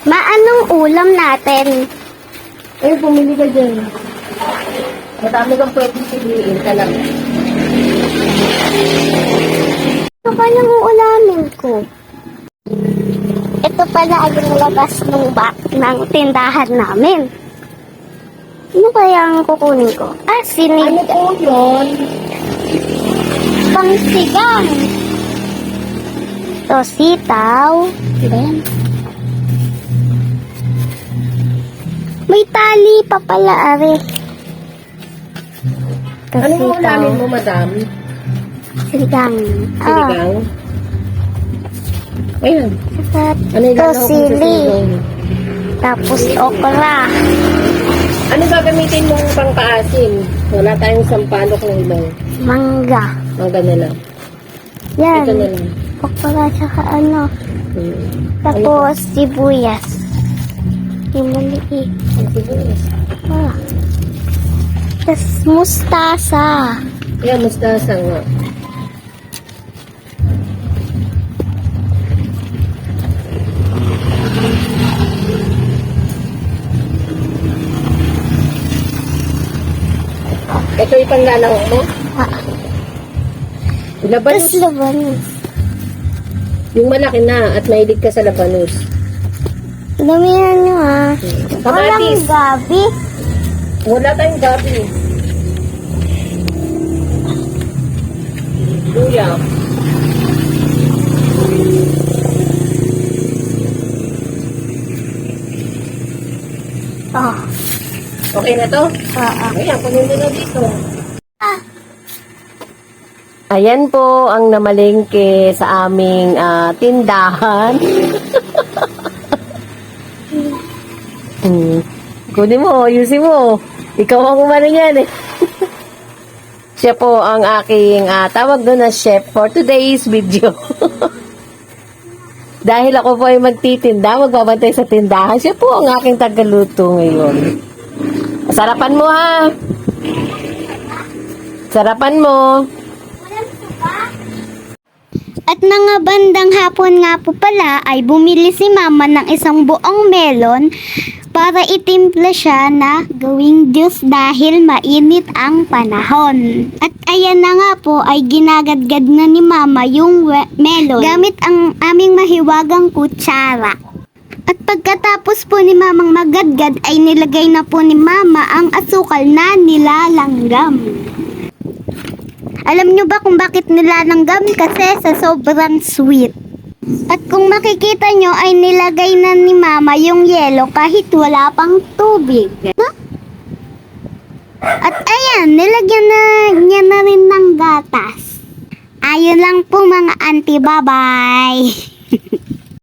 Anong ulam natin? Bumili ka dyan. Madami kang pwedeng piliin ka lang. Ito pa yung ulamin ko. Ito pala ang labas ng tindahan namin. Ano kaya ang kukunin ko? Sinig. Ano po yun? Pangsigang. Ito, sitaw. Then, may tali pa pala, are. Ito, Ano yung sitaw. ulamin mo, madam? Sinigang. Sinigang? Ayan. Ano yung Ito, gano'n sili. Tapos, okra. Ano gagamitin mong pangpaasim? Wala tayong sampalok ng ibang. Mangga. Mga na lang. Yan. Ito na lang. Okra, tsaka ano. Hmm. Tapos, sibuyas. Yung maliit. Ang sibuyas. Tapos, mustasa. Ayan, mustasa nga. Ito yung panglalaw mo? Labanus. Tapos, labanos. Yung malaki na at mahilig ka sa labanus. Damihan nyo Walang Kamatis. gabi. Wala tayong gabi. Luya. Okay na to? Ayan, kunin mo na dito. Ayan po ang namalengke sa aming tindahan. Kunin mo, ayusin mo. Ikaw ang umano yan eh. Siya po ang aking tawag doon na chef for today's video. Dahil ako po ay magtitinda, magbabantay sa tindahan, siya po ang aking tagaluto ngayon. Sarapan mo ha. Sarapan mo. At mga bandang hapon nga po pala ay bumili si mama ng isang buong melon para itimpla siya na gawing juice dahil mainit ang panahon. At ayan na nga po ay ginagadgad na ni mama yung melon gamit ang aming mahiwagang kutsara. At pagkatapos po ni mamang magadgad ay nilagay na po ni mama ang asukal na nilalanggam. Alam nyo ba kung bakit nilalanggam? Kasi sa sobrang sweet. At kung makikita nyo ay nilagay na ni mama yung yelo kahit wala pang tubig. No? At ayan, nilagyan na niya na rin ng gatas. Ayun lang po mga auntie, bye-bye.